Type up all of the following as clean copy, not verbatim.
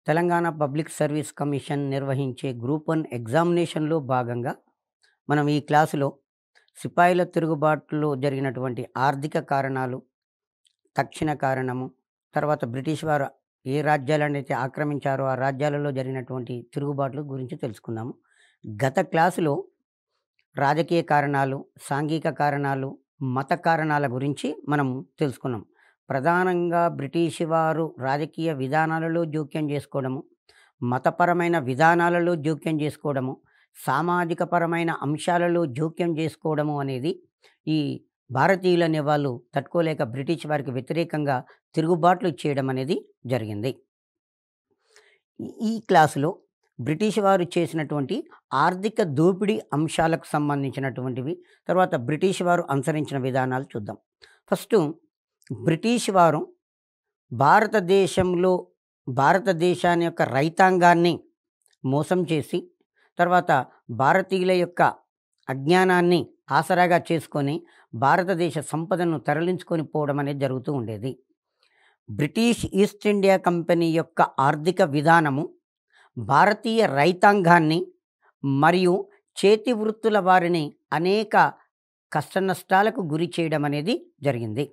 Telangana public service commission నిర్వహించే group 1 ఎగ్జామినేషన్‌లో భాగంగా మనం ఈ క్లాసులో సిపాయిల తిరుగుబాటులో జరిగినటువంటి ఆర్థిక కారణాలు, తక్షణ కారణము, తర్వాత బ్రిటిష్ వారు ఏ రాజ్యాలనైతే ఆక్రమించారో ఆ రాజ్యాలలో జరిగినటువంటి తిరుగుబాట్ల గురించి తెలుసుకుందాము. గత క్లాసులో రాజకీయ కారణాలు, సాంఘిక కారణాలు, మత కారణాల గురించి మనం తెలుసుకున్నాం. ప్రధానంగా బ్రిటిష్ వారు రాజకీయ విధానాలలో జోక్యం చేసుకోవడము, మతపరమైన విధానాలలో జోక్యం చేసుకోవడము, సామాజిక పరమైన అంశాలలో జోక్యం చేసుకోవడము అనేది ఈ భారతీయులనే వాళ్ళు తట్టుకోలేక బ్రిటిష్ వారికి వ్యతిరేకంగా తిరుగుబాట్లు చేయడం అనేది జరిగింది. ఈ క్లాసులో బ్రిటిష్ వారు చేసినటువంటి ఆర్థిక దోపిడీ అంశాలకు సంబంధించినటువంటివి, తర్వాత బ్రిటిష్ వారు అనుసరించిన విధానాలు చూద్దాం. ఫస్టు బ్రిటిష్ వారు భారతదేశాన్ని యొక్క రైతాంగాన్ని మోసం చేసి, తర్వాత భారతీయుల యొక్క అజ్ఞానాన్ని ఆసరాగా చేసుకొని భారతదేశ సంపదను తరలించుకొని పోవడం అనేది జరుగుతూ ఉండేది. బ్రిటిష్ ఈస్ట్ ఇండియా కంపెనీ యొక్క ఆర్థిక విధానము భారతీయ రైతాంగాన్ని మరియు చేతి వృత్తుల వారిని అనేక కష్టనష్టాలకు గురి చేయడం అనేది జరిగింది.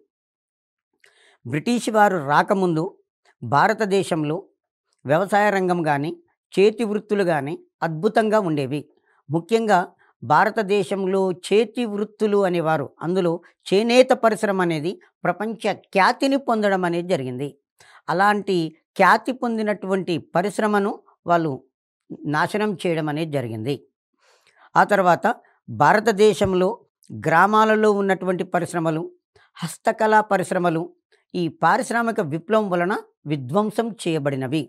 బ్రిటిష్ వారు రాకముందు భారతదేశంలో వ్యవసాయ రంగం కానీ, చేతి వృత్తులు కానీ అద్భుతంగా ఉండేవి. ముఖ్యంగా భారతదేశంలో చేతి వృత్తులు అనేవారు, అందులో చేనేత పరిశ్రమ అనేది ప్రపంచ ఖ్యాతిని పొందడం అనేది జరిగింది. అలాంటి ఖ్యాతి పొందినటువంటి పరిశ్రమను వాళ్ళు నాశనం చేయడం అనేది జరిగింది. ఆ తర్వాత భారతదేశంలో గ్రామాలలో ఉన్నటువంటి పరిశ్రమలు, హస్తకళా పరిశ్రమలు ఈ పారిశ్రామిక విప్లవం వలన విధ్వంసం చేయబడినవి.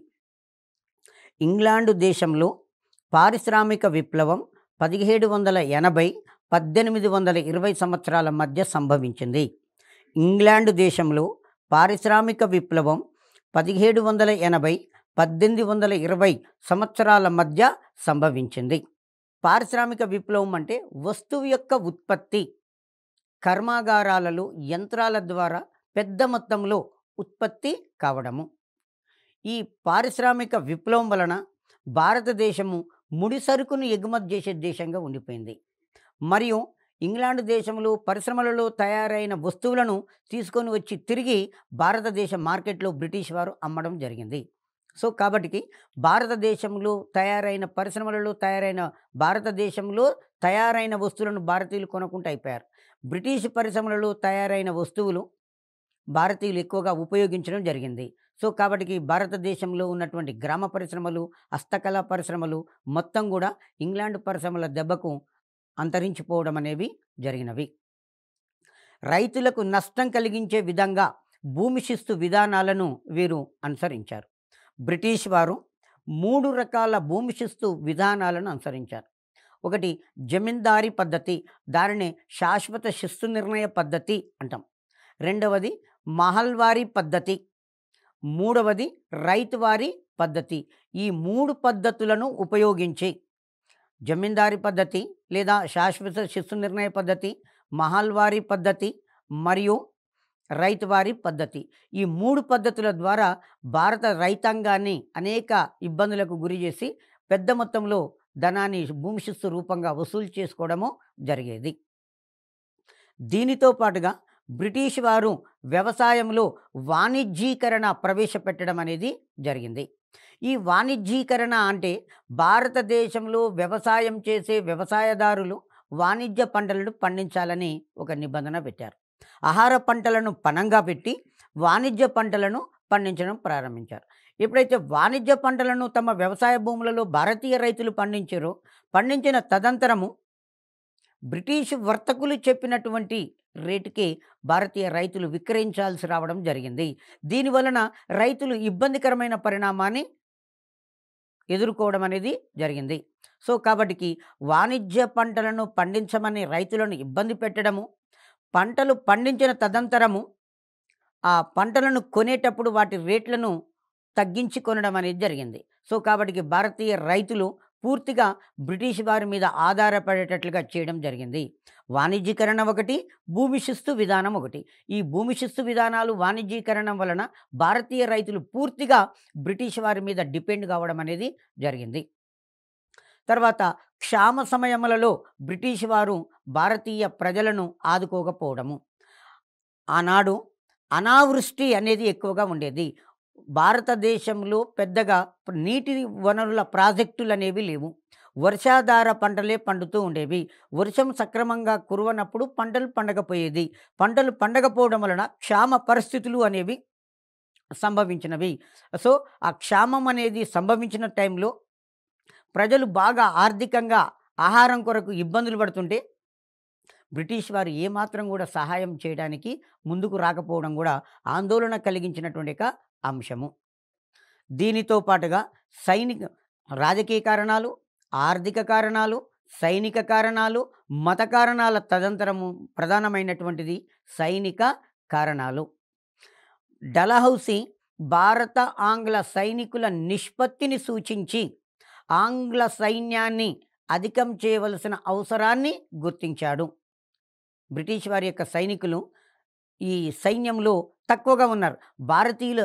ఇంగ్లాండు దేశంలో పారిశ్రామిక విప్లవం 1780-1820 సంవత్సరాల మధ్య సంభవించింది. ఇంగ్లాండు దేశంలో పారిశ్రామిక విప్లవం 1780-1820 సంవత్సరాల మధ్య సంభవించింది. పారిశ్రామిక విప్లవం అంటే వస్తువు యొక్క ఉత్పత్తి కర్మాగారాలలో యంత్రాల ద్వారా పెద్ద మొత్తంలో ఉత్పత్తి కావడము. ఈ పారిశ్రామిక విప్లవం వలన భారతదేశము ముడి సరుకును ఎగుమతి చేసే దేశంగా ఉండిపోయింది. మరియు ఇంగ్లాండ్ దేశంలో పరిశ్రమలలో తయారైన వస్తువులను తీసుకొని వచ్చి తిరిగి భారతదేశ మార్కెట్లో బ్రిటిష్ వారు అమ్మడం జరిగింది. సో కాబట్టి భారతదేశంలో తయారైన పరిశ్రమలలో భారతదేశంలో తయారైన వస్తువులను భారతీయులు కొనుక్కుంటూ అయిపోయారు. బ్రిటిష్ పరిశ్రమలలో తయారైన వస్తువులు భారతీయులు ఎక్కువగా ఉపయోగించడం జరిగింది. సో కాబట్టి భారతదేశంలో ఉన్నటువంటి గ్రామ పరిశ్రమలు, హస్తకళా పరిశ్రమలు మొత్తం కూడా ఇంగ్లాండ్ పరిశ్రమల దెబ్బకు అంతరించిపోవడం అనేవి జరిగినవి. రైతులకు నష్టం కలిగించే విధంగా భూమి శిస్తు విధానాలను వీరు అనుసరించారు. బ్రిటిష్ వారు 3 రకాల భూమి శిస్తు విధానాలను అనుసరించారు. ఒకటి జమీందారీ పద్ధతి, దానిని శాశ్వత శిస్తు నిర్ణయ పద్ధతి అంటాం. రెండవది మహల్వారీ పద్ధతి, మూడవది రైతువారీ పద్ధతి. ఈ 3 పద్ధతులను ఉపయోగించి జమీందారీ పద్ధతి లేదా శాశ్వత శిస్తు నిర్ణయ పద్ధతి, మహల్వారీ పద్ధతి మరియు రైతువారీ పద్ధతి, ఈ 3 పద్ధతుల ద్వారా భారత రైతాంగాన్ని అనేక ఇబ్బందులకు గురి చేసి పెద్ద మొత్తంలో ధనాన్ని భూమి శిస్తు రూపంగా వసూలు చేసుకోవడము జరిగేది. దీనితో పాటుగా బ్రిటిష్ వారు వ్యవసాయంలో వాణిజ్యీకరణ ప్రవేశపెట్టడం అనేది జరిగింది. ఈ వాణిజ్యీకరణ అంటే భారతదేశంలో వ్యవసాయం చేసే వ్యవసాయదారులు వాణిజ్య పంటలను పండించాలని ఒక నిబంధన పెట్టారు. ఆహార పంటలను పణంగా పెట్టి వాణిజ్య పంటలను పండించడం ప్రారంభించారు. ఎప్పుడైతే వాణిజ్య పంటలను తమ వ్యవసాయ భూములలో భారతీయ రైతులు పండించిన తదంతరము బ్రిటిష్ వర్తకులు చెప్పినటువంటి రేటుకి భారతీయ రైతులు విక్రయించాల్సి రావడం జరిగింది. దీనివలన రైతులు ఇబ్బందికరమైన పరిణామాన్ని ఎదుర్కోవడం అనేది జరిగింది. సో కాబట్టి వాణిజ్య పంటలను పండించమని రైతులను ఇబ్బంది పెట్టడము, పంటలు పండించిన తదంతరము ఆ పంటలను కొనేటప్పుడు వాటి రేట్లను తగ్గించి కొనడం అనేది జరిగింది. సో కాబట్టి భారతీయ రైతులు పూర్తిగా బ్రిటిష్ వారి మీద ఆధారపడేటట్లుగా చేయడం జరిగింది. వాణిజ్యీకరణ ఒకటి, భూమి శిస్తు విధానం ఒకటి. ఈ భూమి శిస్తు విధానాలు, వాణిజ్యీకరణం వలన భారతీయ రైతులు పూర్తిగా బ్రిటిష్ వారి మీద డిపెండ్ కావడం అనేది జరిగింది. తర్వాత క్షామ సమయములలో బ్రిటిష్ వారు భారతీయ ప్రజలను ఆదుకోకపోవడము. ఆనాడు అనావృష్టి అనేది ఎక్కువగా ఉండేది. భారతదేశంలో పెద్దగా నీటి వనరుల ప్రాజెక్టులు అనేవి లేవు. వర్షాధార పంటలే పండుతూ ఉండేవి. వర్షం సక్రమంగా కురవనప్పుడు పంటలు పండకపోయేది. పంటలు పండకపోవడం వలన క్షామ పరిస్థితులు అనేవి సంభవించినవి. సో, ఆ క్షామం అనేది సంభవించిన టైంలో ప్రజలు బాగా ఆర్థికంగా ఆహారం కొరకు ఇబ్బందులు పడుతుంటే బ్రిటిష్ వారు ఏమాత్రం కూడా సహాయం చేయడానికి ముందుకు రాకపోవడం కూడా ఆందోళన కలిగించినటువంటి ఒక అంశము. దీనితో పాటుగా సైనిక రాజకీయ కారణాలు, ఆర్థిక కారణాలు, సైనిక కారణాలు, మత కారణాల తదంతరము ప్రధానమైనటువంటిది సైనిక కారణాలు. డలహౌసీ భారత ఆంగ్ల సైనికుల నిష్పత్తిని సూచించి ఆంగ్ల సైన్యాన్ని అధికం చేయవలసిన అవసరాన్ని గుర్తించాడు. బ్రిటిష్ వారి యొక్క సైనికులు ఈ సైన్యంలో తక్కువగా ఉన్నారు.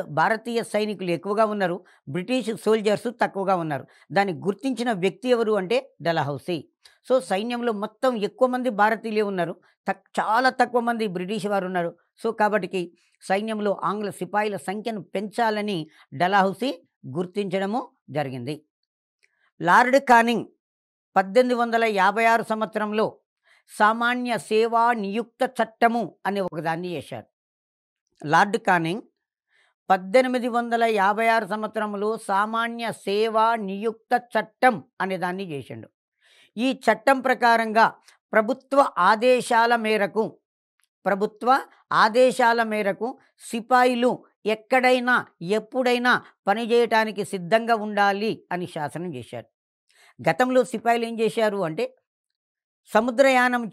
భారతీయ సైనికులు ఎక్కువగా ఉన్నారు. బ్రిటిష్ సోల్జర్స్ తక్కువగా ఉన్నారు. దాన్ని గుర్తించిన వ్యక్తి ఎవరు అంటే డలహౌసీ. సో, సైన్యంలో మొత్తం ఎక్కువ మంది భారతీయులే ఉన్నారు. చాలా తక్కువ మంది బ్రిటిష్ వారు ఉన్నారు. సో, కాబట్టి సైన్యంలో ఆంగ్ల సిపాయిల సంఖ్యను పెంచాలని డలహౌసీ గుర్తించడము జరిగింది. లార్డ్ కానింగ్ 1856 సంవత్సరంలో సామాన్య సేవా నియుక్త చట్టము అనే ఒకదాన్ని చేశారు. లార్డ్ కానింగ్ 1856 సంవత్సరంలో సామాన్య సేవా నియుక్త చట్టం అనే దాన్ని చేసిండు. ఈ చట్టం ప్రకారంగా ప్రభుత్వ ఆదేశాల మేరకు సిపాయిలు ఎక్కడైనా ఎప్పుడైనా పనిచేయటానికి సిద్ధంగా ఉండాలి అని శాసనం చేశారు. గతంలో సిపాయిలు ఏం చేశారు అంటే సముద్రయానము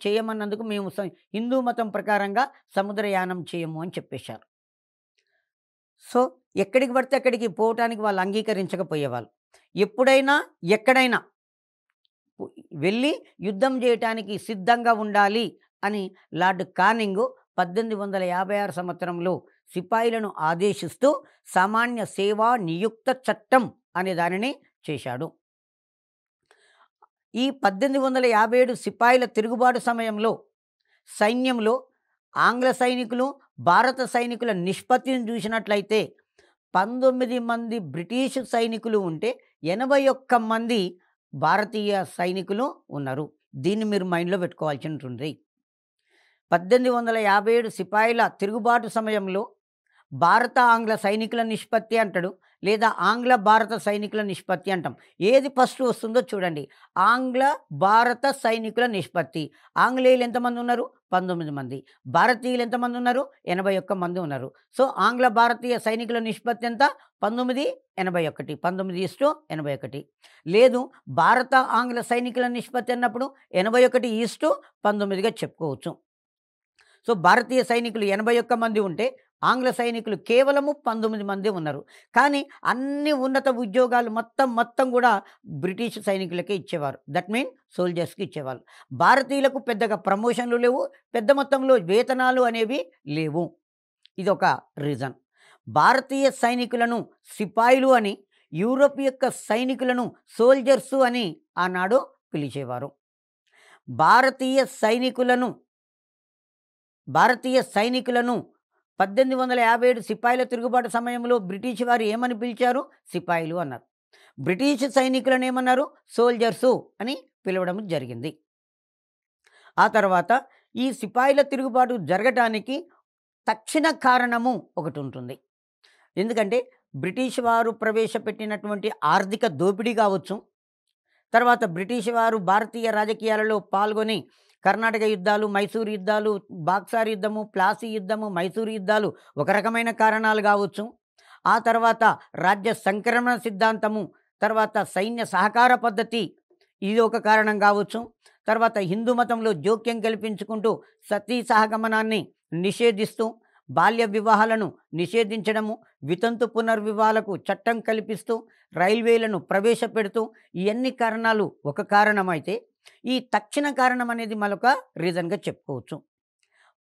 చేయమన్నందుకు మేము హిందూ మతం ప్రకారంగా సముద్రయానం చేయము అని చెప్పేశారు. సో, ఎక్కడికి పడితే అక్కడికి పోవటానికి వాళ్ళు అంగీకరించకపోయేవాళ్ళు. ఎప్పుడైనా ఎక్కడైనా వెళ్ళి యుద్ధం చేయటానికి సిద్ధంగా ఉండాలి అని లార్డ్ కానింగ్ 1856 సంవత్సరంలో సిపాయిలను ఆదేశిస్తూ సామాన్య సేవా నియుక్త చట్టం అనే దానిని చేశాడు. ఈ 1857 సిపాయిల తిరుగుబాటు సమయంలో సైన్యంలో ఆంగ్ల సైనికులు, భారత సైనికుల నిష్పత్తిని చూసినట్లయితే 19 మంది బ్రిటిష్ సైనికులు ఉంటే 81 మంది భారతీయ సైనికులు ఉన్నారు. దీన్ని మీరు మైండ్లో పెట్టుకోవాల్సి ఉంటుంది. 1857 సిపాయిల తిరుగుబాటు సమయంలో భారత ఆంగ్ల సైనికుల నిష్పత్తి అంటాడు, లేదా ఆంగ్ల భారత సైనికుల నిష్పత్తి అంటాం. ఏది ఫస్ట్ వస్తుందో చూడండి. ఆంగ్ల భారత సైనికుల నిష్పత్తి. ఆంగ్లేయులు ఎంతమంది ఉన్నారు? 19 మంది. భారతీయులు ఎంతమంది ఉన్నారు? 81 మంది ఉన్నారు. సో, ఆంగ్ల భారతీయ సైనికుల నిష్పత్తి ఎంత? 19:81. 19:81. లేదు, భారత ఆంగ్ల సైనికుల నిష్పత్తి అన్నప్పుడు 81:19గా చెప్పుకోవచ్చు. సో, భారతీయ సైనికులు 81 మంది ఉంటే ఆంగ్ల సైనికులు కేవలము 19 మంది ఉన్నారు. కానీ అన్ని ఉన్నత ఉద్యోగాలు మొత్తం కూడా బ్రిటిష్ సైనికులకే ఇచ్చేవారు. దట్ మీన్ సోల్జర్స్కి ఇచ్చేవాళ్ళు. భారతీయులకు పెద్దగా ప్రమోషన్లు లేవు, పెద్ద మొత్తంలో వేతనాలు అనేవి లేవు. ఇదొక రీజన్. భారతీయ సైనికులను సిపాయిలు అని, యూరోప్ యొక్క సైనికులను సోల్జర్సు అని ఆనాడు పిలిచేవారు. భారతీయ సైనికులను 1857 సిపాయిల తిరుగుబాటు సమయంలో బ్రిటిష్ వారు ఏమని పిలిచారు? సిపాయిలు అన్నారు. బ్రిటిష్ సైనికులను ఏమన్నారు? సోల్జర్సు అని పిలవడం జరిగింది. ఆ తర్వాత ఈ సిపాయిల తిరుగుబాటు జరగటానికి తక్షణ కారణము ఒకటి ఉంటుంది. ఎందుకంటే బ్రిటిష్ వారు ప్రవేశపెట్టినటువంటి ఆర్థిక దోపిడీ కావచ్చు, తర్వాత బ్రిటిష్ వారు భారతీయ రాజకీయాలలో పాల్గొని కర్ణాటక యుద్ధాలు, మైసూరు యుద్ధాలు, బాక్సార్ యుద్ధము, ప్లాసీ యుద్ధము, మైసూరు యుద్ధాలు ఒక రకమైన కారణాలు కావచ్చు. ఆ తర్వాత రాజ్య సంక్రమణ సిద్ధాంతము, తర్వాత సైన్య సహకార పద్ధతి, ఇది ఒక కారణం కావచ్చు. తర్వాత హిందూ మతంలో జోక్యం కల్పించుకుంటూ సతీ సహగమనాన్ని నిషేధిస్తూ బాల్య వివాహాలను నిషేధించడము, వితంతు పునర్వివాహాలకు చట్టం కల్పిస్తూ, రైల్వేలను ప్రవేశపెడుతూ, ఇవన్నీ కారణాలు ఒక కారణమైతే, ఈ తక్షణ కారణం అనేది మరొక రీజన్గా చెప్పుకోవచ్చు.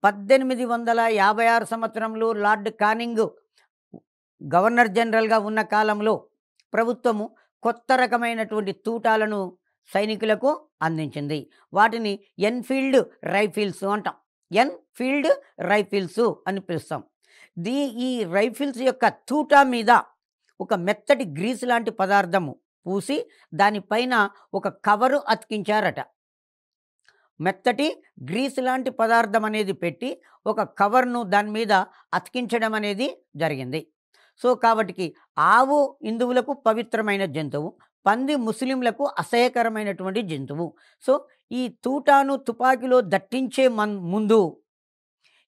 1856 సంవత్సరంలో లార్డ్ కానింగ్ గవర్నర్ జనరల్గా ఉన్న కాలంలో ప్రభుత్వము కొత్త రకమైనటువంటి తూటాలను సైనికులకు అందించింది. వాటిని ఎన్ఫీల్డ్ రైఫిల్స్ అంటాం. ఎన్ఫీల్డ్ రైఫిల్స్ అని పిలుస్తాం. ఈ రైఫిల్స్ యొక్క తూటా మీద ఒక మెత్తటి గ్రీస్ లాంటి పదార్థము పూసి దానిపైన ఒక కవరు అతికించారట. మెత్తటి గ్రీస్ లాంటి పదార్థం అనేది పెట్టి ఒక కవర్ను దాని మీద అతికించడం అనేది జరిగింది. సో కాబట్టి ఆవు హిందువులకు పవిత్రమైన జంతువు, పంది ముస్లింలకు అసహ్యకరమైనటువంటి జంతువు. సో ఈ తూటాను తుపాకీలో దట్టించే ముందు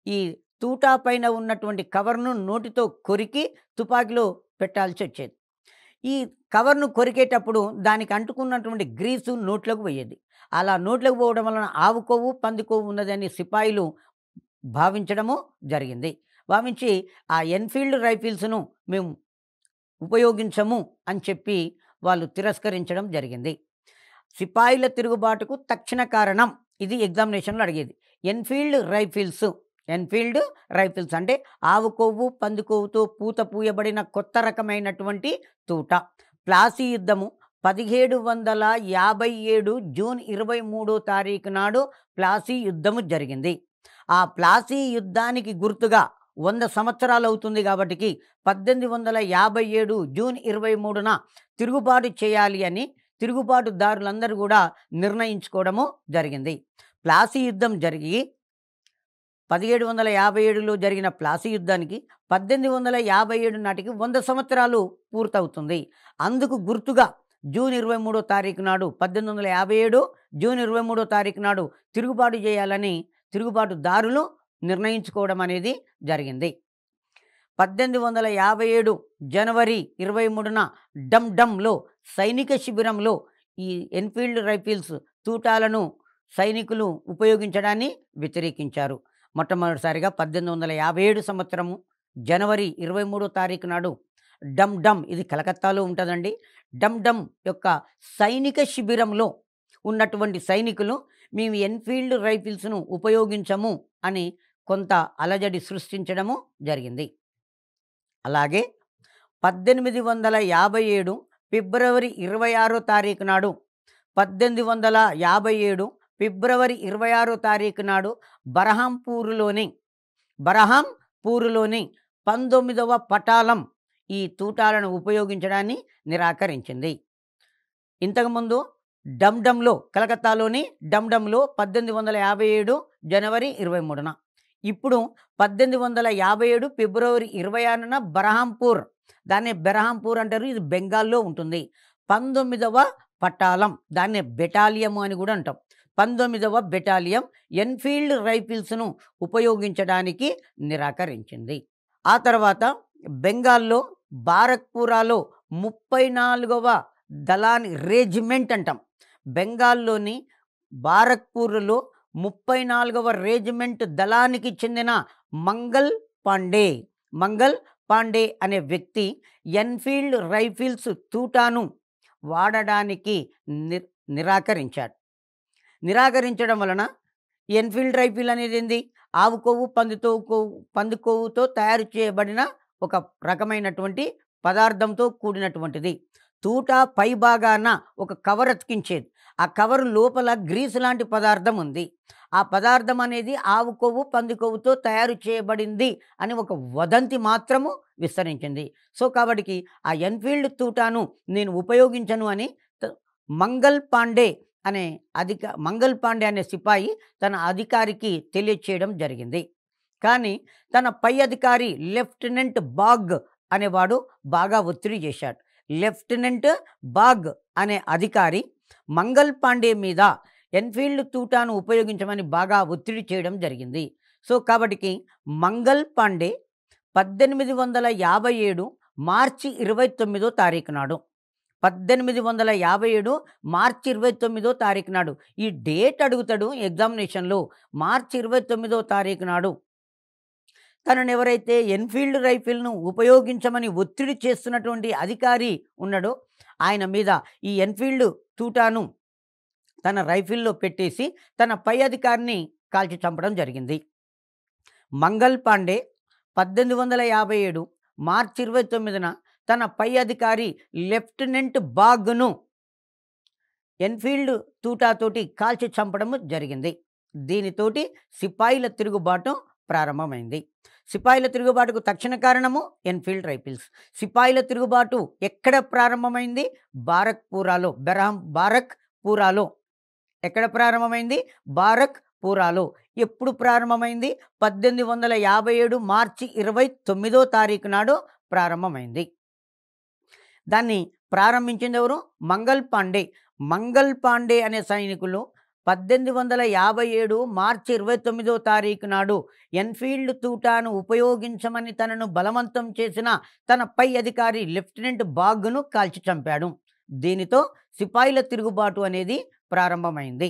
ఈ తూటా పైన ఉన్నటువంటి కవర్ను నోటితో కొరికి తుపాకీలో పెట్టాల్సి వచ్చేది. ఈ కవర్ను కొరికేటప్పుడు దానికి అంటుకున్నటువంటి గ్రీసు నోట్లోకి పోయేది. అలా నోట్లోకి పోవడం వలన ఆవు కొవ్వు, పంది కొవ్వు ఉన్నదని సిపాయిలు భావించడము జరిగింది. భావించి ఆ ఎన్ఫీల్డ్ రైఫిల్స్ను మేము ఉపయోగించము అని చెప్పి వాళ్ళు తిరస్కరించడం జరిగింది. సిపాయిల తిరుగుబాటుకు తక్షణ కారణం ఇది ఎగ్జామినేషన్లో అడిగేది. ఎన్ఫీల్డ్ రైఫిల్స్ అంటే ఆవు కొవ్వు, పంది కొవ్వుతో పూత పూయబడిన కొత్త రకమైనటువంటి తూట. ప్లాసీ యుద్ధము 1757 జూన్ 23వ తారీఖు నాడు ప్లాసీ యుద్ధము జరిగింది. ఆ ప్లాసీ యుద్ధానికి గుర్తుగా 100 సంవత్సరాలు అవుతుంది కాబట్టి 1857 జూన్ 23న తిరుగుబాటు చేయాలి అని తిరుగుబాటుదారులందరూ కూడా నిర్ణయించుకోవడము జరిగింది. ప్లాసీ యుద్ధం జరిగి 1757లో జరిగిన ప్లాసీ యుద్ధానికి 1857 నాటికి 100 సంవత్సరాలు పూర్తవుతుంది. అందుకు గుర్తుగా జూన్ 23వ తారీఖు నాడు 1857 జూన్ 23వ తారీఖు నాడు తిరుగుబాటు చేయాలని తిరుగుబాటుదారులు నిర్ణయించుకోవడం అనేది జరిగింది. 1857 జనవరి 23న డమ్డమ్లో సైనిక శిబిరంలో ఈ ఎన్ఫీల్డ్ రైఫిల్స్ తూటాలను సైనికులు ఉపయోగించడాన్ని వ్యతిరేకించారు. మొట్టమొదటిసారిగా 1857 సంవత్సరము జనవరి 23వ తారీఖు నాడు డమ్ ఇది కలకత్తాలో ఉంటుందండి. డమ్ యొక్క సైనిక శిబిరంలో ఉన్నటువంటి సైనికులు మేము ఎన్ఫీల్డ్ రైఫిల్స్ను ఉపయోగించము అని కొంత అలజడి సృష్టించడము జరిగింది. అలాగే 1857 ఫిబ్రవరి 26వ తారీఖు నాడు 1857 ఫిబ్రవరి 26వ తారీఖు నాడు బరహాంపూరులోని 19వ పటాలం ఈ తూటాలను ఉపయోగించడాన్ని నిరాకరించింది. ఇంతకుముందు డమ్డమ్లో కలకత్తాలోని డమ్డమ్లో 1857 జనవరి 23న, ఇప్పుడు 1857 ఫిబ్రవరి 26న బరహాంపూర్, దాన్ని బెరహాంపూర్ అంటారు, ఇది బెంగాల్లో ఉంటుంది. 19వ పటాలం, దాన్ని బెటాలియం అని కూడా అంటాం. 19వ బెటాలియం ఎన్ఫీల్డ్ రైఫిల్స్ను ఉపయోగించడానికి నిరాకరించింది. ఆ తర్వాత బెంగాల్లో బారక్పురాలో 34వ దళాని రెజిమెంట్ అంటాం. బెంగాల్లోని బారక్పూర్లో 34వ రెజిమెంట్ దళానికి చెందిన మంగల్ పాండే అనే వ్యక్తి ఎన్ఫీల్డ్ రైఫిల్స్ తూటాను వాడడానికి నిరాకరించడం వలన ఎన్ఫీల్డ్ రైఫిల్ అనేది ఏంది? ఆవు కొవ్వు, పంది కొవ్వుతో తయారు చేయబడిన ఒక రకమైనటువంటి పదార్థంతో కూడినటువంటిది. తూట పై భాగాన ఒక కవర్ అతికించేది. ఆ కవర్ లోపల గ్రీస్ లాంటి పదార్థం ఉంది. ఆ పదార్థం అనేది ఆవు కొవ్వు, పంది కొవ్వుతో తయారు చేయబడింది అని ఒక వదంతి మాత్రము విస్తరించింది. సో కాబట్టి ఆ ఎన్ఫీల్డ్ తూటాను నేను ఉపయోగించను అని మంగల్ పాండే అనే సిపాయి తన అధికారికి తెలియచేయడం జరిగింది. కానీ తన పై అధికారి లెఫ్టినెంట్ బాగ్ అనేవాడు బాగా ఒత్తిడి చేశాడు. లెఫ్టినెంట్ బాగ్ అనే అధికారి మంగల్ పాండే మీద ఎన్ఫీల్డ్ తూటాను ఉపయోగించమని బాగా ఒత్తిడి చేయడం జరిగింది. సో కాబట్టి మంగల్ పాండే 1857 మార్చి 29వ తారీఖు నాడు 1857 మార్చి 29వ తారీఖు నాడు ఈ డేట్ అడుగుతాడు ఎగ్జామినేషన్లో. మార్చి 29వ తారీఖు నాడు తనను ఎవరైతే ఎన్ఫీల్డ్ రైఫిల్‌ను ఉపయోగించమని ఒత్తిడి చేస్తున్నటువంటి అధికారి ఉన్నాడో, ఆయన మీద ఈ ఎన్ఫీల్డ్ తూటాను తన రైఫిల్‌లో పెట్టేసి తన పై అధికారిని కాల్చి చంపడం జరిగింది. మంగల్ పాండే 1857 మార్చి 29న తన పై అధికారి లెఫ్టినెంట్ బాగ్‌ను ఎన్ఫీల్డ్ తూటాతోటి కాల్చి చంపడము జరిగింది. దీనితోటి సిపాయిల తిరుగుబాటు ప్రారంభమైంది. సిపాయిల తిరుగుబాటుకు తక్షణ కారణము ఎన్ఫీల్డ్ రైఫిల్స్. సిపాయిల తిరుగుబాటు ఎక్కడ ప్రారంభమైంది? బారక్‌పూరాలో. ఎక్కడ ప్రారంభమైంది? బారక్‌పూరాలో. ఎప్పుడు ప్రారంభమైంది? 1857 మార్చి 29వ తారీఖు నాడు ప్రారంభమైంది. దాన్ని ప్రారంభించిందెవరు? మంగల్ పాండే. మంగల్ పాండే అనే సైనికులు 1857 మార్చి 29వ తారీఖు నాడు ఎన్ఫీల్డ్ తూటాను ఉపయోగించమని తనను బలవంతం చేసిన తన పై అధికారి లెఫ్టినెంట్ బాగ్‌ను కాల్చి చంపాడు. దీనితో సిపాయిల తిరుగుబాటు అనేది ప్రారంభమైంది.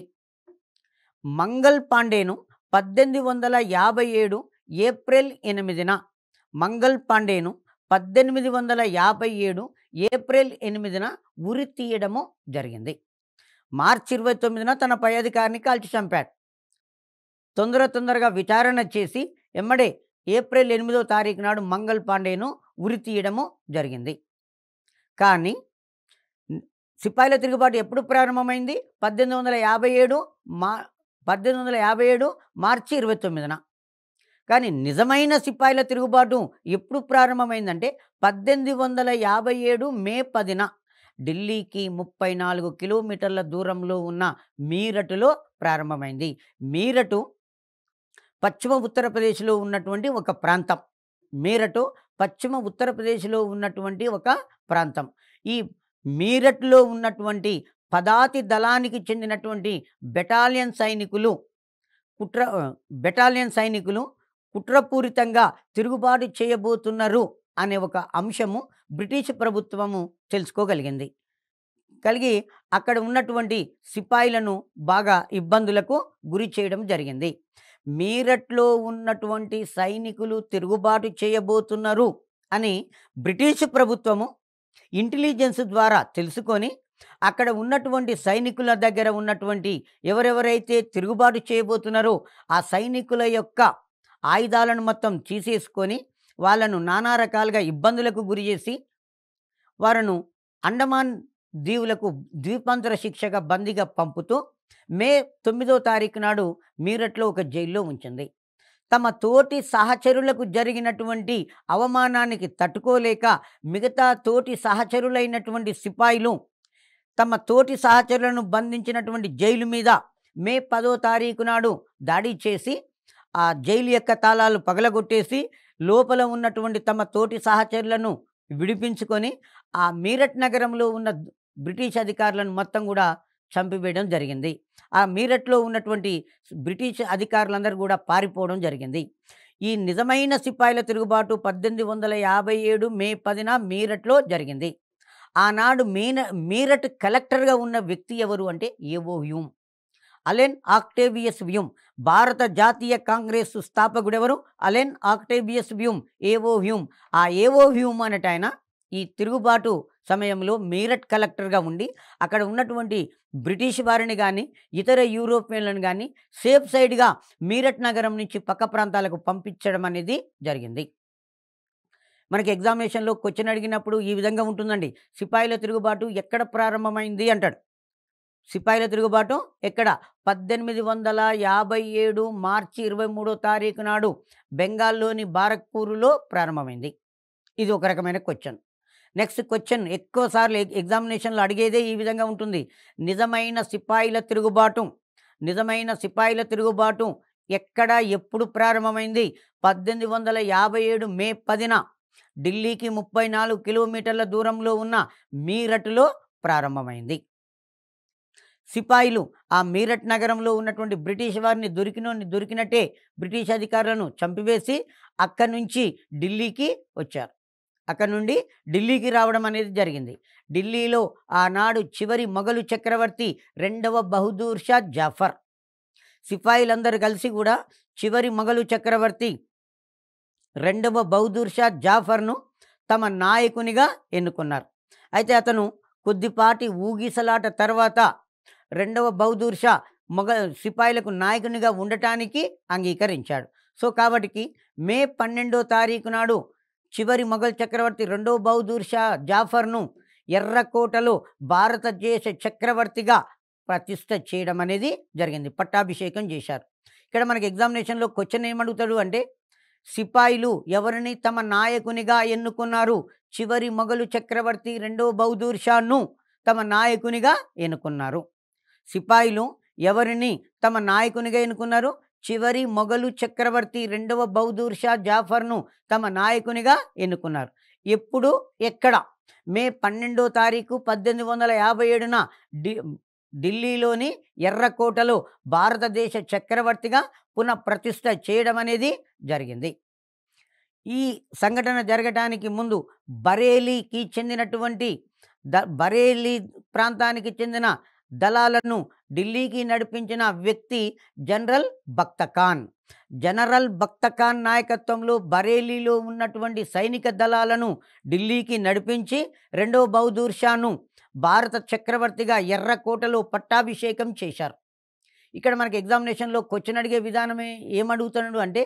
మంగల్ పాండేను 1857 ఏప్రిల్ 8న మంగల్ పాండేను 1857 ఏప్రిల్ 8న ఉరి తీయడము జరిగింది. మార్చి 29న తన పై అధికారిని కాల్చి చంపాడు. తొందరగా విచారణ చేసి ఎమ్మడే ఏప్రిల్ 8వ తారీఖు నాడు మంగల్ పాండేను ఉరి తీయడము జరిగింది. కానీ సిపాయిల తిరుగుబాటు ఎప్పుడు ప్రారంభమైంది? 1857 మార్చి 29న. కానీ నిజమైన సిపాయిల తిరుగుబాటు ఎప్పుడు ప్రారంభమైందంటే 1857 మే 10న ఢిల్లీకి 34 కిలోమీటర్ల దూరంలో ఉన్న మీరటులో ప్రారంభమైంది. మీరటు పశ్చిమ ఉత్తరప్రదేశ్‌లో ఉన్నటువంటి ఒక ప్రాంతం. మీరటు పశ్చిమ ఉత్తరప్రదేశ్‌లో ఉన్నటువంటి ఒక ప్రాంతం. ఈ మీరట్‌లో ఉన్నటువంటి పదాతి దళానికి చెందినటువంటి బెటాలియన్ సైనికులు కుట్రపూరితంగా తిరుగుబాటు చేయబోతున్నారు అనే ఒక అంశము బ్రిటిష్ ప్రభుత్వము తెలుసుకోగలిగింది. అక్కడ ఉన్నటువంటి సిపాయిలను బాగా ఇబ్బందులకు గురి చేయడం జరిగింది. మీరట్‌లో ఉన్నటువంటి సైనికులు తిరుగుబాటు చేయబోతున్నారు అని బ్రిటిష్ ప్రభుత్వము ఇంటెలిజెన్స్ ద్వారా తెలుసుకొని అక్కడ ఉన్నటువంటి సైనికుల దగ్గర ఉన్నటువంటి ఎవరెవరైతే తిరుగుబాటు చేయబోతున్నారో ఆ సైనికుల యొక్క ఆయుధాలను మొత్తం తీసేసుకొని వాళ్ళను నానా రకాలుగా ఇబ్బందులకు గురి చేసి వారిను అండమాన్ దీవులకు ద్వీపాంతర శిక్షగా బందీగా పంపుతూ మే 9వ తారీఖు నాడు మీరట్లో ఒక జైల్లో ఉంచింది. తమ తోటి సహచరులకు జరిగినటువంటి అవమానానికి తట్టుకోలేక మిగతా తోటి సహచరులైనటువంటి సిపాయిలు తమ తోటి సహచరులను బంధించినటువంటి జైలు మీద మే 10వ తారీఖు నాడు దాడి చేసి ఆ జైలు యొక్క తాళాలు పగలగొట్టేసి లోపల ఉన్నటువంటి తమ తోటి సహచరులను విడిపించుకొని ఆ మీరట్ నగరంలో ఉన్న బ్రిటిష్ అధికారులను మొత్తం కూడా చంపివేయడం జరిగింది. ఆ మీరట్లో ఉన్నటువంటి బ్రిటిష్ అధికారులందరూ కూడా పారిపోవడం జరిగింది. ఈ నిజమైన సిపాయిల తిరుగుబాటు 1857 మే 10న మీరట్లో జరిగింది. ఆనాడు మీరట్ కలెక్టర్గా ఉన్న వ్యక్తి ఎవరు అంటే ఏవో హ్యూమ్, అలెన్ ఆక్టేవియస్ హ్యూమ్. భారత జాతీయ కాంగ్రెస్ స్థాపకుడెవరు? Allen Octavius Hume, A O Hume. ఆ ఏవో హ్యూమ్ అనేట ఆయన ఈ తిరుగుబాటు సమయంలో మీరట్ కలెక్టర్గా ఉండి అక్కడ ఉన్నటువంటి బ్రిటిష్ వారిని కానీ ఇతర యూరోపియన్లను కానీ సేఫ్ సైడ్గా మీరట్ నగరం నుంచి పక్క ప్రాంతాలకు పంపించడం అనేది జరిగింది. మనకి ఎగ్జామినేషన్లో క్వశ్చన్ అడిగినప్పుడు ఈ విధంగా ఉంటుందండి. సిపాయిల తిరుగుబాటు ఎక్కడ ప్రారంభమైంది అంటాడు. సిపాయిల తిరుగుబాటు ఎక్కడ? 1857 మార్చి 23వ తారీఖు నాడు బెంగాల్లోని బారక్పూర్లో ప్రారంభమైంది. ఇది ఒక రకమైన క్వశ్చన్. నెక్స్ట్ క్వశ్చన్ ఎక్కువసార్లు ఎగ్జామినేషన్లో అడిగేదే ఈ విధంగా ఉంటుంది. నిజమైన సిపాయిల తిరుగుబాటు ఎక్కడ ఎప్పుడు ప్రారంభమైంది? 1857 మే 10న ఢిల్లీకి 34 కిలోమీటర్ల దూరంలో ఉన్న మీరట్లో ప్రారంభమైంది. సిపాయిలు ఆ మీరట్ నగరంలో ఉన్నటువంటి బ్రిటిష్ వారిని దొరికినట్టే బ్రిటిష్ అధికారులను చంపివేసి అక్కడి నుంచి ఢిల్లీకి వచ్చారు. అక్కడ నుండి ఢిల్లీకి రావడం అనేది జరిగింది. ఢిల్లీలో ఆనాడు చివరి మొఘలు చక్రవర్తి 2వ బహదూర్ షా జాఫర్, సిపాయిలందరూ కలిసి కూడా చివరి మొఘలు చక్రవర్తి రెండవ బహదూర్ షా జాఫర్ను తమ నాయకునిగా ఎన్నుకున్నారు. అయితే అతను కొద్దిపాటి ఊగిసలాట తర్వాత రెండవ బహదూర్ షా సిపాయిలకు నాయకునిగా ఉండటానికి అంగీకరించాడు. సో కాబట్టికి మే 12వ తారీఖు నాడు చివరి మొఘల్ చక్రవర్తి రెండవ బహదూర్ షా జాఫర్ను ఎర్రకోటలో భారతదేశ చక్రవర్తిగా ప్రతిష్ఠ చేయడం అనేది జరిగింది. పట్టాభిషేకం చేశారు. ఇక్కడ మనకి ఎగ్జామినేషన్లో క్వశ్చన్ ఏమడుగుతాడు అంటే, సిపాయిలు ఎవరిని తమ నాయకునిగా ఎన్నుకున్నారు? చివరి మొఘలు చక్రవర్తి రెండవ బహదూర్ షాను తమ నాయకునిగా ఎన్నుకున్నారు. సిపాయిలు ఎవరిని తమ నాయకునిగా ఎన్నుకున్నారు? చివరి మొఘలు చక్రవర్తి రెండవ బహదూర్ షా జాఫర్ను తమ నాయకునిగా ఎన్నుకున్నారు. ఎప్పుడు, ఎక్కడ? మే 12వ తారీఖు 1857న ఢిల్లీలోని ఎర్రకోటలో భారతదేశ చక్రవర్తిగా పునఃప్రతిష్ఠ చేయడం అనేది జరిగింది. ఈ సంఘటన జరగటానికి ముందు బరేలీకి చెందినటువంటి బరేలీ ప్రాంతానికి చెందిన దళాలను ఢిల్లీకి నడిపించిన వ్యక్తి జనరల్ బక్తఖాన్. జనరల్ బక్తఖాన్ నాయకత్వంలో బరేలీలో ఉన్నటువంటి సైనిక దళాలను ఢిల్లీకి నడిపించి రెండవ బహదూర్ షాను భారత చక్రవర్తిగా ఎర్రకోటలో పట్టాభిషేకం చేశారు. ఇక్కడ మనకి ఎగ్జామినేషన్లో క్వశ్చన్ అడిగే విధానమే ఏమడుగుతున్నాడు అంటే,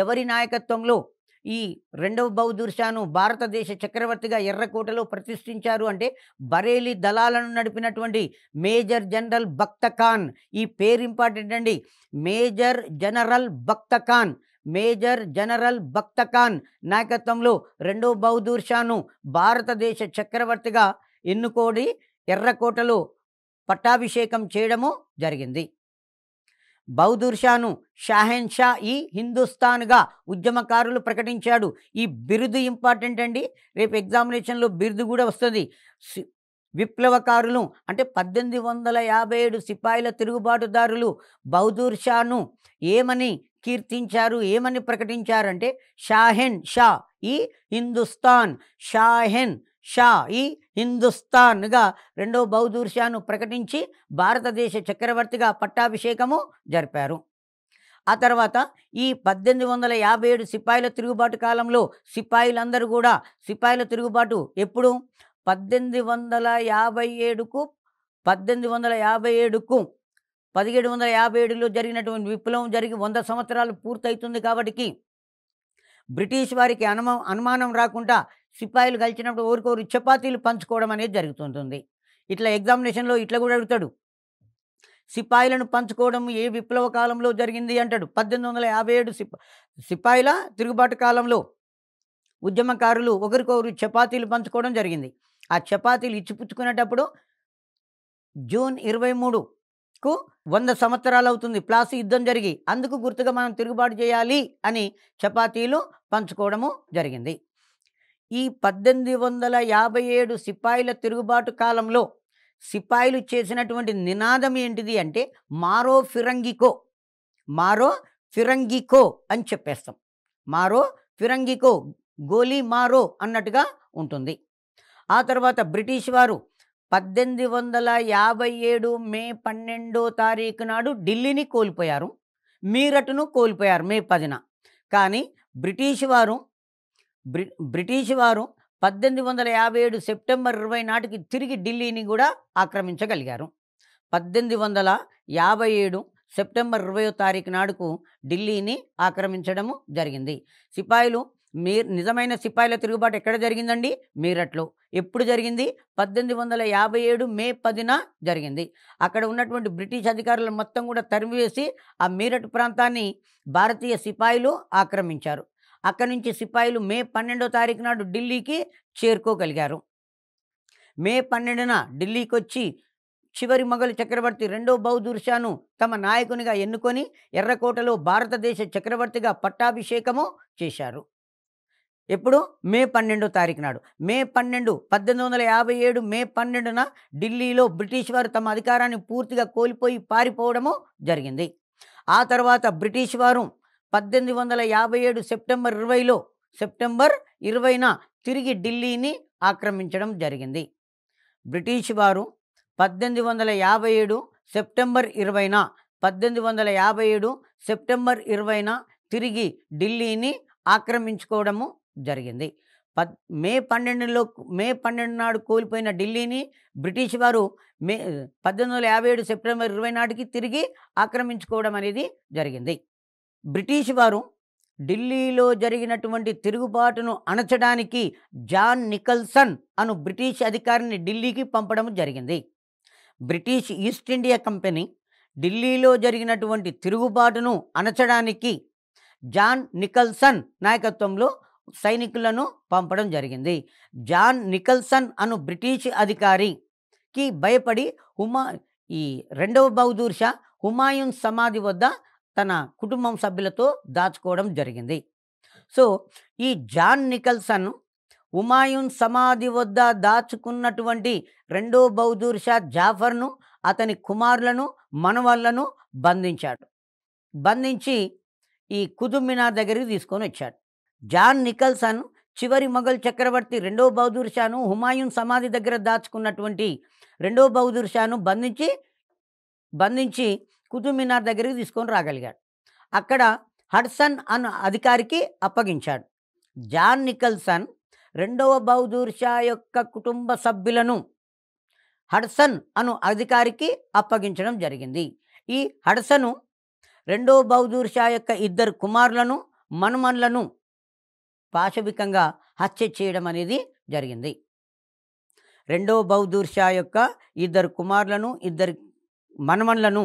ఎవరి నాయకత్వంలో ఈ రెండవ బహదూర్ షాను భారతదేశ చక్రవర్తిగా ఎర్రకోటలో ప్రతిష్ఠించారు అంటే, బరేలీ దళాలను నడిపినటువంటి మేజర్ జనరల్ బక్తఖాన్. ఈ పేరు ఇంపార్టెంట్ అండి. Major general Bakht Khan. Major general Bakht Khan నాయకత్వంలో రెండవ బహదూర్ షాను భారతదేశ చక్రవర్తిగా ఎన్నుకోడి ఎర్రకోటలో పట్టాభిషేకం చేయడము జరిగింది. బహదూర్ షాను షాహెన్ షా ఈ హిందుస్థాన్గా ఉద్యమకారులు ప్రకటించాడు. ఈ బిరుదు ఇంపార్టెంట్ అండి. రేపు ఎగ్జామినేషన్లో బిరుదు కూడా వస్తుంది. విప్లవకారులు అంటే 1857 సిపాయిల తిరుగుబాటుదారులు బహదూర్ షాను ఏమని కీర్తించారు, ఏమని ప్రకటించారంటే, షాహెన్ షా ఈ హిందుస్థాన్. షాహెన్ షా ఈ హిందుస్థాన్గా రెండవ బహదూర్ షాను ప్రకటించి భారతదేశ చక్రవర్తిగా పట్టాభిషేకము జరిపారు. ఆ తర్వాత ఈ 1857 సిపాయిల తిరుగుబాటు కాలంలో సిపాయిలందరూ కూడా సిపాయిల తిరుగుబాటు ఎప్పుడు 1857కు 1757లో జరిగినటువంటి విప్లవం జరిగి 100 సంవత్సరాలు పూర్తవుతుంది. కాబట్టి బ్రిటిష్ వారికి అనుమానం రాకుండా సిపాయిలు కలిసినప్పుడు ఒకరికొకరు చపాతీలు పంచుకోవడం అనేది జరుగుతుంటుంది. ఇట్లా ఎగ్జామినేషన్లో ఇట్లా కూడా అడుగుతాడు, సిపాయిలను పంచుకోవడం ఏ విప్లవ కాలంలో జరిగింది అంటాడు. 1857 సిపాయిల తిరుగుబాటు కాలంలో ఉద్యమకారులు ఒకరికొకరు చపాతీలు పంచుకోవడం జరిగింది. ఆ చపాతీలు ఇచ్చిపుచ్చుకునేటప్పుడు జూన్ 23కు 100 సంవత్సరాలు అవుతుంది ప్లాసీ యుద్ధం జరిగి. అందుకు గుర్తుగా మనం తిరుగుబాటు చేయాలి అని చపాతీలు పంచుకోవడము జరిగింది. ఈ 1857 సిపాయిల తిరుగుబాటు కాలంలో సిపాయిలు చేసినటువంటి నినాదం ఏంటిది అంటే, మారో ఫిరంగికో. మారో ఫిరంగికో అని చెప్పేస్తాం. మారో ఫిరంగికో, గోలీ మారో అన్నట్టుగా ఉంటుంది. ఆ తర్వాత బ్రిటిష్ వారు 1857 మే 12వ తారీఖు నాడు ఢిల్లీని కోల్పోయారు, మీరట్ను కోల్పోయారు మే 10న. కానీ బ్రిటిష్ వారు 1857 సెప్టెంబర్ 20 నాటికి తిరిగి ఢిల్లీని కూడా ఆక్రమించగలిగారు. 1857 సెప్టెంబర్ 20వ తారీఖు నాడుకు ఢిల్లీని ఆక్రమించడము జరిగింది. సిపాయిలు నిజమైన సిపాయిల తిరుగుబాటు ఎక్కడ జరిగిందండి? మీరట్లో. ఎప్పుడు జరిగింది? 1857 మే 10న జరిగింది. అక్కడ ఉన్నటువంటి బ్రిటిష్ అధికారులు మొత్తం కూడా తరిమివేసి ఆ మీరట్ ప్రాంతాన్ని భారతీయ సిపాయిలు ఆక్రమించారు. అక్కడి నుంచి సిపాయిలు మే 12వ తారీఖు నాడు ఢిల్లీకి చేరుకోగలిగారు. మే 12న ఢిల్లీకి వచ్చి చివరి మొఘల్ చక్రవర్తి రెండవ బహదూర్ షాను తమ నాయకునిగా ఎన్నుకొని ఎర్రకోటలో భారతదేశ చక్రవర్తిగా పట్టాభిషేకము చేశారు. ఎప్పుడు? మే 12వ తారీఖు నాడు. మే 12, 1857 మే 12న ఢిల్లీలో బ్రిటిష్ వారు తమ అధికారాన్ని పూర్తిగా కోల్పోయి పారిపోవడము జరిగింది. ఆ తర్వాత బ్రిటిష్ వారు 1857 సెప్టెంబర్ 20న తిరిగి ఢిల్లీని ఆక్రమించడం జరిగింది. బ్రిటిష్ వారు 1857 సెప్టెంబర్ 20న తిరిగి ఢిల్లీని ఆక్రమించుకోవడము జరిగింది. మే 12 నాడు కోల్పోయిన ఢిల్లీని బ్రిటిష్ వారు మే 1857 సెప్టెంబర్ 20 నాటికి తిరిగి ఆక్రమించుకోవడం అనేది జరిగింది. బ్రిటిష్ వారు ఢిల్లీలో జరిగినటువంటి తిరుగుబాటును అణచడానికి జాన్ నికల్సన్ అను బ్రిటిష్ అధికారిని ఢిల్లీకి పంపడం జరిగింది. బ్రిటిష్ ఈస్ట్ ఇండియా కంపెనీ ఢిల్లీలో జరిగినటువంటి తిరుగుబాటును అణచడానికి జాన్ నికల్సన్ నాయకత్వంలో సైనికులను పంపడం జరిగింది. జాన్ నికల్సన్ అను బ్రిటిష్ అధికారికి భయపడి ఈ రెండవ బహదూర్ షా హుమాయూన్ సమాధి వద్ద తన కుటుంబం సభ్యులతో దాచుకోవడం జరిగింది. సో ఈ జాన్ నికల్సన్ హుమాయూన్ సమాధి వద్ద దాచుకున్నటువంటి రెండో బహదూర్ షా జాఫర్ను, అతని కుమారులను, మనవళ్లను బంధించాడు. బంధించి ఈ కుతుబ్ మినార్ దగ్గరికి తీసుకొని వచ్చాడు. జాన్ నికల్సన్ చివరి మొఘల్ చక్రవర్తి రెండో బహదూర్ షాను హుమాయూన్ సమాధి దగ్గర దాచుకున్నటువంటి రెండో బహదూర్ షాను బంధించి కుతుబ్ మినార్ దగ్గరికి తీసుకొని రాగలిగాడు. అక్కడ హడ్సన్ అన్న అధికారికి అప్పగించాడు. జాన్ నికల్సన్ రెండవ బహదూర్ షా యొక్క కుటుంబ సభ్యులను హడ్సన్ అను అధికారికి అప్పగించడం జరిగింది. ఈ హడ్సను రెండో బహదూర్ షా యొక్క 2 కుమారులను, మనుమన్లను పాశవికంగా హత్య చేయడం అనేది జరిగింది. రెండో బహదూర్ షా యొక్క 2 కుమారులను, 2 మనుమన్లను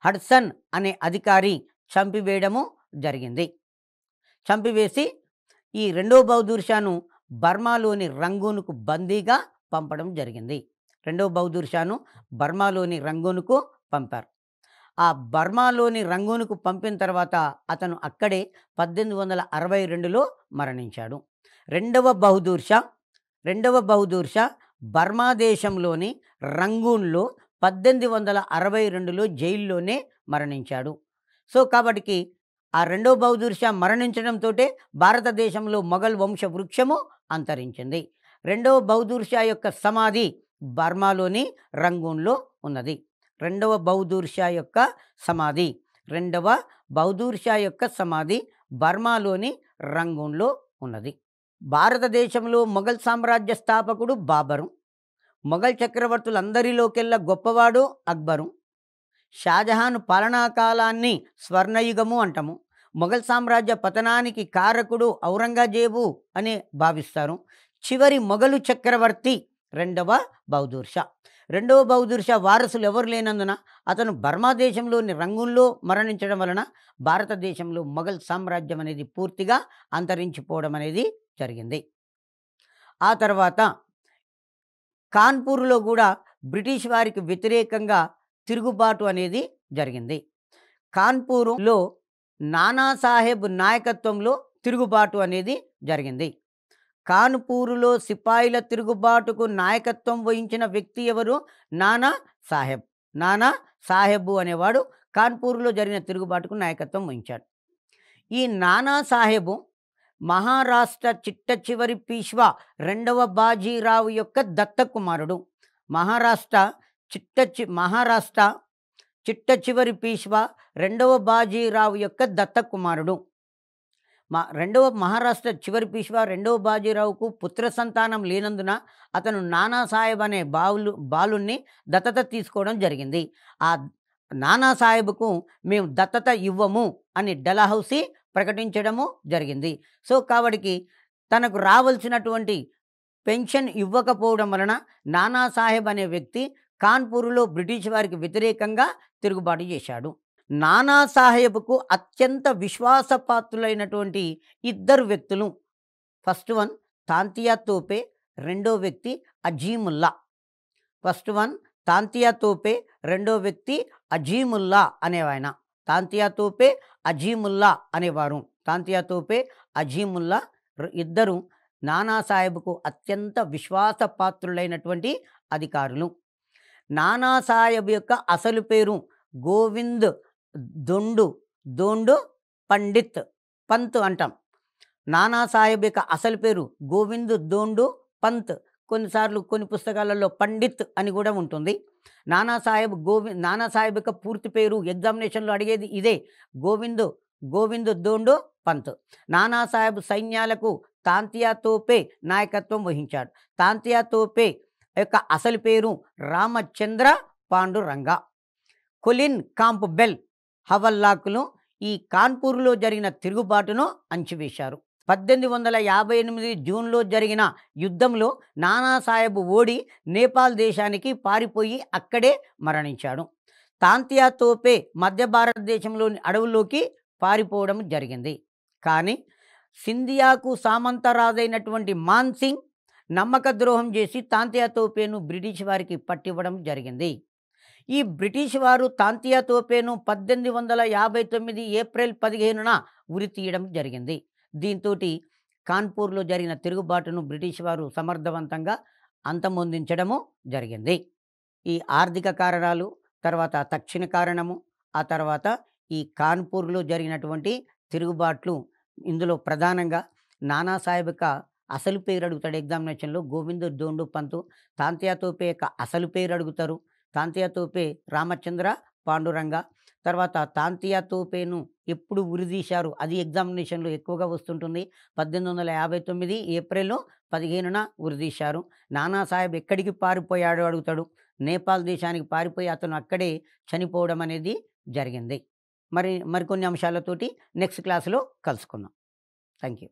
హడ్సన్ అనే అధికారి చంపివేయడము జరిగింది. చంపివేసి ఈ రెండో బహదూర్ షాను బర్మాలోని రంగూన్కు బందీగా పంపడం జరిగింది. రెండో బహదూర్ షాను బర్మాలోని రంగూన్కు పంపారు. ఆ బర్మాలోని రంగూన్కు పంపిన తర్వాత అతను అక్కడే 1862లో మరణించాడు. రెండవ బహదూర్ షా బర్మా దేశంలోని రంగూన్లో 1862లో జైల్లోనే మరణించాడు. సో కాబట్టి ఆ రెండో బహదూర్ షా మరణించడంతో భారతదేశంలో మొఘల్ వంశ వృక్షము అంతరించింది. రెండవ బహదూర్ షా యొక్క సమాధి బర్మాలోని రంగూన్లో ఉన్నది. రెండవ బహదూర్ షా యొక్క సమాధి బర్మాలోని రంగూన్లో ఉన్నది. భారతదేశంలో మొఘల్ సామ్రాజ్య స్థాపకుడు బాబరు. మొఘల్ చక్రవర్తులందరిలోకెల్లా గొప్పవాడు అక్బరు. షాజహాన్ పాలనా కాలాన్ని స్వర్ణయుగము అంటాము. మొఘల్ సామ్రాజ్య పతనానికి కారకుడు ఔరంగజేబు అని భావిస్తారు. చివరి మొఘలు చక్రవర్తి రెండవ బహదూర్ షా. రెండవ బహదూర్ షా వారసులు ఎవరు లేనందున అతను బర్మా దేశంలోని రంగూన్లో మరణించడం వలన భారతదేశంలో మొఘల్ సామ్రాజ్యం అనేది పూర్తిగా అంతరించిపోవడం అనేది జరిగింది. ఆ తర్వాత కాన్పూర్లో కూడా బ్రిటిష్ వారికి వ్యతిరేకంగా తిరుగుబాటు అనేది జరిగింది. కాన్పూర్లో నానాసాహెబ్ నాయకత్వంలో తిరుగుబాటు అనేది జరిగింది. కాన్పూర్లో సిపాయిల తిరుగుబాటుకు నాయకత్వం వహించిన వ్యక్తి ఎవరు? నానా సాహెబ్ అనేవాడు కాన్పూర్లో జరిగిన తిరుగుబాటుకు నాయకత్వం వహించాడు. ఈ నానా సాహెబు మహారాష్ట్ర చిట్ట చివరి పీష్వా రెండవ బాజీరావు యొక్క దత్త కుమారుడు. మహారాష్ట్ర చిట్ట చివరి పీష్వా రెండవ బాజీరావు యొక్క దత్త కుమారుడు. మహారాష్ట్ర చివరి పీష్వా రెండవ బాజీరావుకు పుత్ర సంతానం లేనందున అతను నానాసాహెబ్ అనే బాలుణ్ణి దత్తత తీసుకోవడం జరిగింది. ఆ నానాసాహెబ్కు మేము దత్తత ఇవ్వము అని డల్హౌసీ ప్రకటించడము జరిగింది. సో కాబట్టి తనకు రావాల్సినటువంటి పెన్షన్ ఇవ్వకపోవడం వలన నానాసాహెబ్ అనే వ్యక్తి కాన్పూర్లో బ్రిటిష్ వారికి వ్యతిరేకంగా తిరుగుబాటు చేశాడు. నానాసాహెబ్కు అత్యంత విశ్వాసపాత్రులైనటువంటి 2 వ్యక్తులు. ఫస్ట్ వన్ తాంతియా తోపే, రెండో వ్యక్తి అజీముల్లా. రెండో వ్యక్తి అజీముల్లా అనేవాయన. తాంతియా తోపే అజీముల్లా ఇద్దరు నానాసాహెబ్కు అత్యంత విశ్వాసపాత్రులైనటువంటి అధికారులు. నానాసాహెబ్ యొక్క అసలు పేరు గోవింద్ దోండు పంత్ అంటాం. నానాసాహెబ్ యొక్క అసలు పేరు గోవింద్ దోండు పంత్. కొన్నిసార్లు కొన్ని పుస్తకాలలో పండిత్ అని కూడా ఉంటుంది. నానాసాహెబ్ యొక్క పూర్తి పేరు ఎగ్జామినేషన్లో అడిగేది ఇదే, గోవింద్ గోవింద్ దోండో పంత్. నానాసాహెబ్ సైన్యాలకు తాంతియా తోపే నాయకత్వం వహించాడు. తాంతియా తోపే యొక్క అసలు పేరు రామచంద్ర పాండురంగ. కొలిన్ కాంప్బెల్ హవల్లాకులు ఈ కాన్పూర్లో జరిగిన తిరుగుబాటును అణచివేశారు. 1858 జూన్లో జరిగిన యుద్ధంలో నానాసాహెబ్ ఓడి నేపాల్ దేశానికి పారిపోయి అక్కడే మరణించాడు. తాంతియా తోపే మధ్య భారతదేశంలోని అడవుల్లోకి పారిపోవడం జరిగింది. కానీ సింధియాకు సామంతరాజైనటువంటి మాన్ సింగ్ నమ్మక ద్రోహం చేసి తాంతియా తోపేను బ్రిటిష్ వారికి పట్టివ్వడం జరిగింది. ఈ బ్రిటిష్ వారు తాంతియా తోపేను 1859 ఏప్రిల్ 15న ఉరి తీయడం జరిగింది. దీంతో కాన్పూర్లో జరిగిన తిరుగుబాటును బ్రిటిష్ వారు సమర్థవంతంగా అంతమొందించడము జరిగింది. ఈ ఆర్థిక కారణాలు, తర్వాత తక్షణ కారణము, ఆ తర్వాత ఈ కాన్పూర్లో జరిగినటువంటి తిరుగుబాట్లు, ఇందులో ప్రధానంగా నానాసాహెబ్ యొక్క అసలు పేరు అడుగుతాడు ఎగ్జామినేషన్లో, గోవింద్ దోండు పంతు. తాంతియా తోపే యొక్క అసలు పేరు అడుగుతారు. తాంతియా తోపే రామచంద్ర పాండురంగ. తర్వాత తాంతియా తోపేను ఎప్పుడు ఉరిదీశారు అది ఎగ్జామినేషన్లో ఎక్కువగా వస్తుంటుంది. 1859 ఏప్రిల్ 15న ఉరిదీశారు. నానాసాహెబ్ ఎక్కడికి పారిపోయాడో అడుగుతాడు. నేపాల్ దేశానికి పారిపోయి అతను అక్కడే చనిపోవడం అనేది జరిగింది. మరికొన్ని అంశాలతోటి నెక్స్ట్ క్లాసులో కలుసుకుందాం. Thank you.